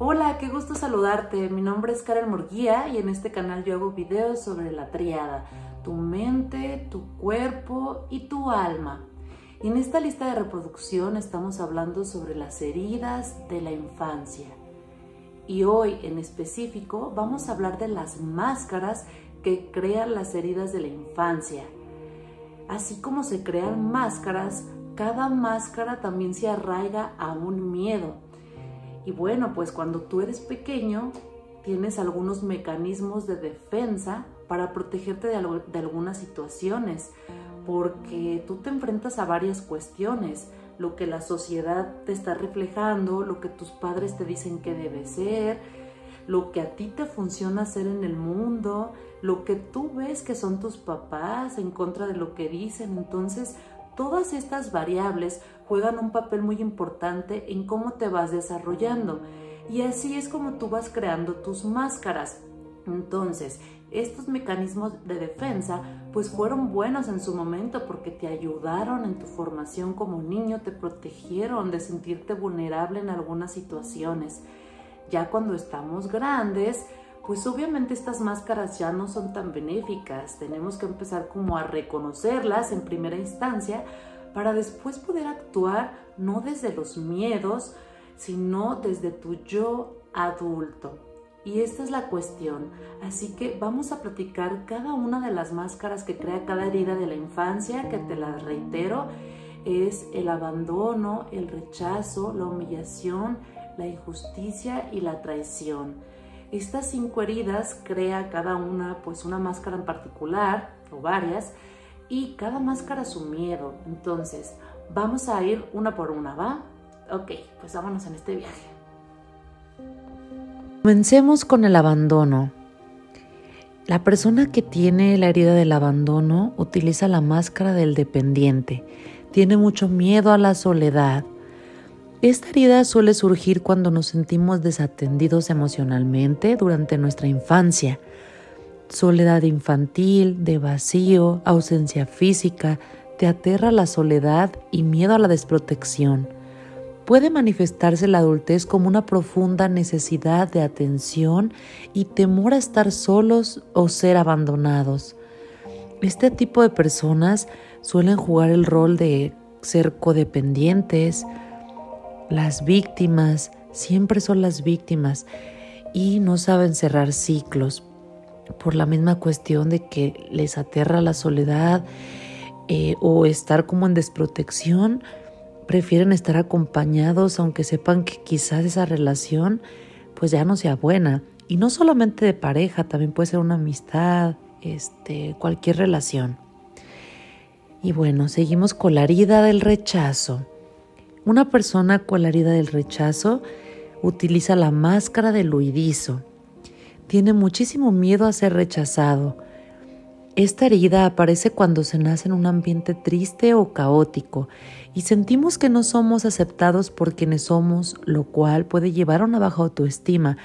Hola, qué gusto saludarte. Mi nombre es Karen Murguía y en este canal yo hago videos sobre la tríada, tu mente, tu cuerpo y tu alma. Y en esta lista de reproducción estamos hablando sobre las heridas de la infancia. Y hoy en específico vamos a hablar de las máscaras que crean las heridas de la infancia. Así como se crean máscaras, cada máscara también se arraiga a un miedo. Y bueno, pues cuando tú eres pequeño, tienes algunos mecanismos de defensa para protegerte de algunas situaciones, porque tú te enfrentas a varias cuestiones, lo que la sociedad te está reflejando, lo que tus padres te dicen que debe ser, lo que a ti te funciona hacer en el mundo, lo que tú ves que son tus papás en contra de lo que dicen. Entonces, todas estas variables juegan un papel muy importante en cómo te vas desarrollando. Y así es como tú vas creando tus máscaras. Entonces, estos mecanismos de defensa pues fueron buenos en su momento porque te ayudaron en tu formación como niño, te protegieron de sentirte vulnerable en algunas situaciones. Ya cuando estamos grandes, pues obviamente estas máscaras ya no son tan benéficas. Tenemos que empezar como a reconocerlas en primera instancia para después poder actuar no desde los miedos, sino desde tu yo adulto. Y esta es la cuestión. Así que vamos a platicar cada una de las máscaras que crea cada herida de la infancia, que te las reitero, es el abandono, el rechazo, la humillación, la injusticia y la traición. Estas 5 heridas crea cada una pues una máscara en particular o varias, y cada máscara su miedo. Entonces vamos a ir una por una, ¿va? Ok, pues vámonos en este viaje. Comencemos con el abandono. La persona que tiene la herida del abandono utiliza la máscara del dependiente. Tiene mucho miedo a la soledad. Esta herida suele surgir cuando nos sentimos desatendidos emocionalmente durante nuestra infancia. Soledad infantil, de vacío, ausencia física, te aterra la soledad y miedo a la desprotección. Puede manifestarse en la adultez como una profunda necesidad de atención y temor a estar solos o ser abandonados. Este tipo de personas suelen jugar el rol de ser codependientes. Las víctimas siempre son las víctimas y no saben cerrar ciclos por la misma cuestión de que les aterra la soledad o estar como en desprotección. Prefieren estar acompañados aunque sepan que quizás esa relación pues ya no sea buena. Y no solamente de pareja, también puede ser una amistad, cualquier relación. Y bueno, seguimos con la herida del rechazo. Una persona con la herida del rechazo utiliza la máscara del huidizo. Tiene muchísimo miedo a ser rechazado. Esta herida aparece cuando se nace en un ambiente triste o caótico y sentimos que no somos aceptados por quienes somos, lo cual puede llevar a una baja autoestima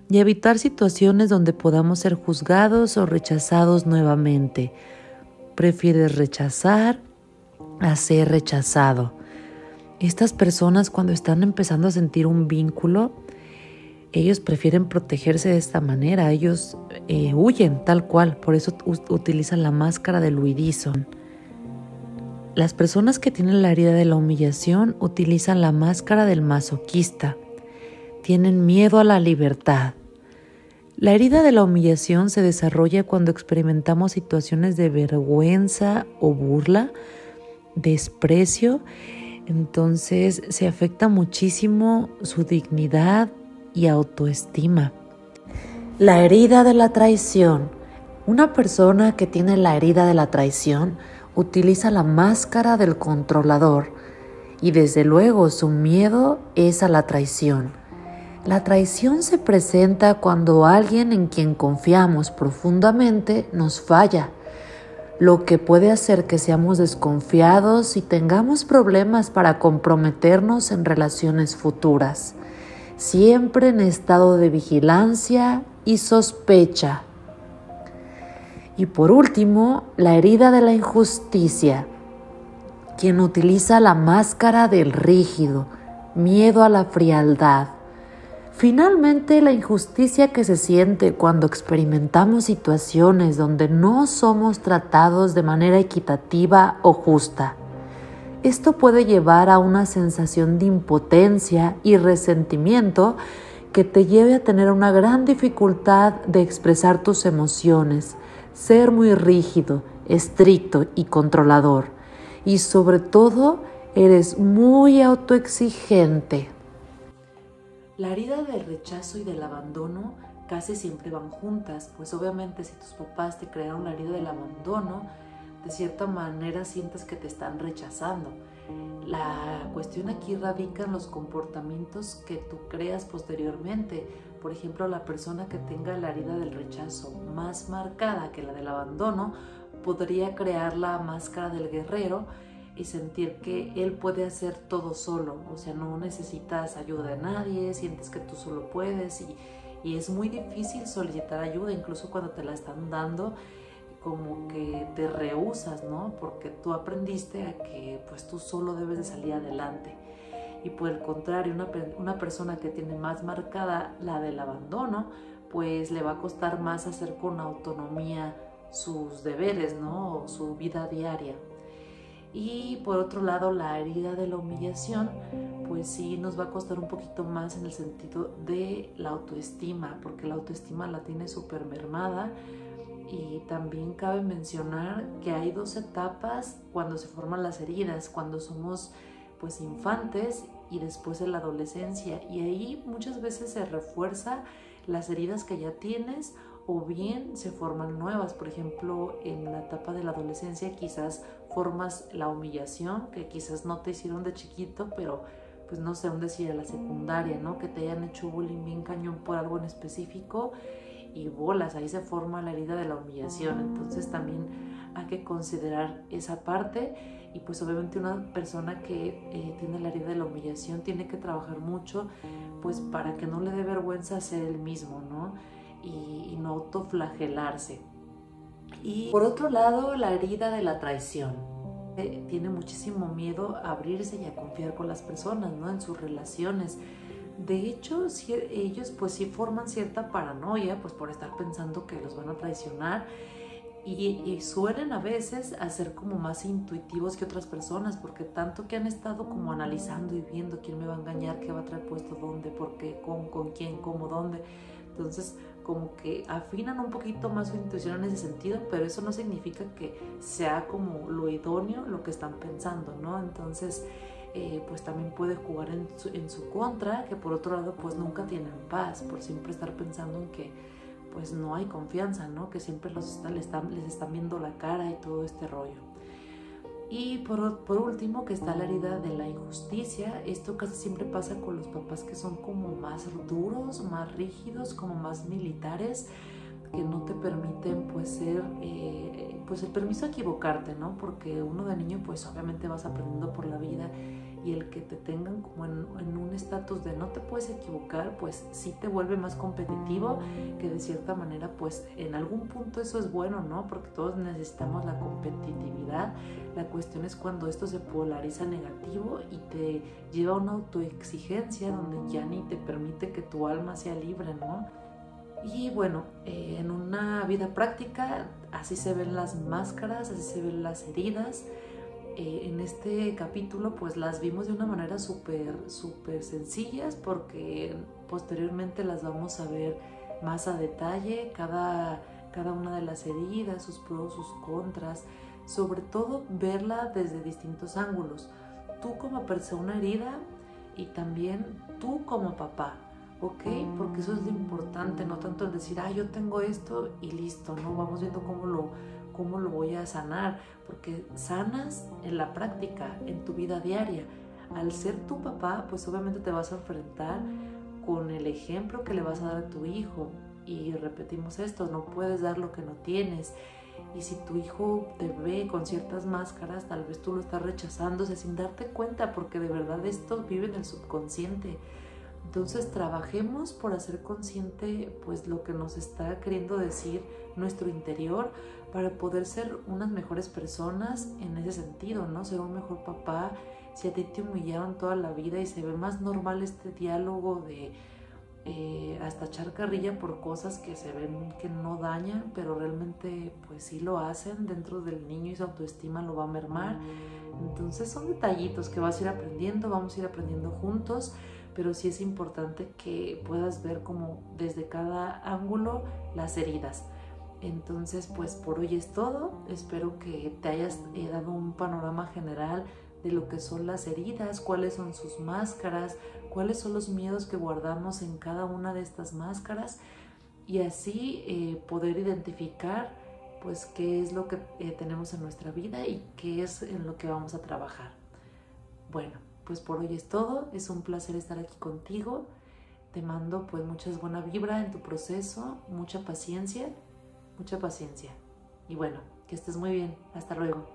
y evitar situaciones donde podamos ser juzgados o rechazados nuevamente. Prefieres rechazar a ser rechazado. Estas personas, cuando están empezando a sentir un vínculo, ellos prefieren protegerse de esta manera. Ellos huyen tal cual, por eso utilizan la máscara del huidizo. Las personas que tienen la herida de la humillación utilizan la máscara del masoquista. Tienen miedo a la libertad. La herida de la humillación se desarrolla cuando experimentamos situaciones de vergüenza o burla, desprecio. Entonces se afecta muchísimo su dignidad y autoestima. La herida de la traición. Una persona que tiene la herida de la traición utiliza la máscara del controlador y desde luego su miedo es a la traición. La traición se presenta cuando alguien en quien confiamos profundamente nos falla, lo que puede hacer que seamos desconfiados y tengamos problemas para comprometernos en relaciones futuras, siempre en estado de vigilancia y sospecha. Y por último, la herida de la injusticia. Quien utiliza la máscara del rígido, miedo a la frialdad. Finalmente, la injusticia que se siente cuando experimentamos situaciones donde no somos tratados de manera equitativa o justa. Esto puede llevar a una sensación de impotencia y resentimiento que te lleve a tener una gran dificultad de expresar tus emociones, ser muy rígido, estricto y controlador. Y sobre todo, eres muy autoexigente. La herida del rechazo y del abandono casi siempre van juntas, pues obviamente si tus papás te crearon la herida del abandono, de cierta manera sientes que te están rechazando. La cuestión aquí radica en los comportamientos que tú creas posteriormente. Por ejemplo, la persona que tenga la herida del rechazo más marcada que la del abandono podría crear la máscara del guerrero y sentir que él puede hacer todo solo, o sea, no necesitas ayuda de nadie, sientes que tú solo puedes y es muy difícil solicitar ayuda, incluso cuando te la están dando, como que te rehusas, ¿no? Porque tú aprendiste a que pues tú solo debes de salir adelante. Y por el contrario, una persona que tiene más marcada la del abandono, pues le va a costar más hacer con autonomía sus deberes, ¿no? O su vida diaria. Y por otro lado, la herida de la humillación, pues sí nos va a costar un poquito más en el sentido de la autoestima, porque la autoestima la tiene súper mermada. Y también cabe mencionar que hay dos etapas cuando se forman las heridas, cuando somos pues infantes y después en la adolescencia, y ahí muchas veces se refuerza las heridas que ya tienes o bien se forman nuevas. Por ejemplo, en la etapa de la adolescencia quizás formas la humillación que quizás no te hicieron de chiquito, pero pues no sé, un decir a la secundaria, ¿no? Que te hayan hecho bullying bien cañón por algo en específico y bolas, ahí se forma la herida de la humillación. Entonces también hay que considerar esa parte y pues obviamente una persona que tiene la herida de la humillación tiene que trabajar mucho pues para que no le dé vergüenza ser él mismo, ¿no? Y no autoflagelarse. Y por otro lado, la herida de la traición. Tiene muchísimo miedo a abrirse y a confiar con las personas, ¿no? En sus relaciones. De hecho, ellos pues sí forman cierta paranoia pues por estar pensando que los van a traicionar y suelen a veces a ser como más intuitivos que otras personas, porque tanto que han estado como analizando y viendo quién me va a engañar, qué va a traer puesto, dónde, por qué, con quién, cómo, dónde. Entonces como que afinan un poquito más su intuición en ese sentido, pero eso no significa que sea como lo idóneo lo que están pensando, ¿no? Entonces pues también puede jugar en su contra, que por otro lado pues nunca tienen paz por siempre estar pensando en que pues no hay confianza, ¿no? Que siempre les están viendo la cara y todo este rollo. Y por último, que está la herida de la injusticia. Esto casi siempre pasa con los papás que son como más duros, más rígidos, como más militares, que no te permiten pues ser pues el permiso a equivocarte, ¿no? Porque uno de niño pues obviamente vas aprendiendo por la vida y el que te tengan como en un estatus de no te puedes equivocar, pues sí te vuelve más competitivo, que de cierta manera pues en algún punto eso es bueno, ¿no? Porque todos necesitamos la competitividad. La cuestión es cuando esto se polariza negativo y te lleva a una autoexigencia donde ya ni te permite que tu alma sea libre, ¿no? Y bueno, en una vida práctica así se ven las máscaras, así se ven las heridas. En este capítulo pues las vimos de una manera súper sencillas, porque posteriormente las vamos a ver más a detalle, cada una de las heridas, sus pros, sus contras, sobre todo verla desde distintos ángulos, tú como persona herida y también tú como papá. ¿Ok? Porque eso es lo importante, no tanto el decir, yo tengo esto y listo, ¿no? Vamos viendo cómo lo voy a sanar, porque sanas en la práctica, en tu vida diaria. Al ser tu papá, pues obviamente te vas a enfrentar con el ejemplo que le vas a dar a tu hijo. Y repetimos esto, no puedes dar lo que no tienes. Y si tu hijo te ve con ciertas máscaras, tal vez tú lo estás rechazando sin darte cuenta, porque de verdad esto vive en el subconsciente. Entonces trabajemos por hacer consciente pues lo que nos está queriendo decir nuestro interior para poder ser unas mejores personas en ese sentido, ¿no? Ser un mejor papá. Si a ti te humillaron toda la vida y se ve más normal este diálogo hasta echar carrilla por cosas que se ven que no dañan, pero realmente pues sí lo hacen dentro del niño y su autoestima lo va a mermar. Entonces son detallitos que vas a ir aprendiendo, vamos a ir aprendiendo juntos, pero sí es importante que puedas ver como desde cada ángulo las heridas. Entonces pues por hoy es todo, espero que te hayas dado un panorama general de lo que son las heridas, cuáles son sus máscaras, cuáles son los miedos que guardamos en cada una de estas máscaras y así poder identificar pues qué es lo que tenemos en nuestra vida y qué es en lo que vamos a trabajar. Bueno, pues por hoy es todo, es un placer estar aquí contigo, te mando pues muchas buena vibra en tu proceso, mucha paciencia y bueno, que estés muy bien, hasta luego.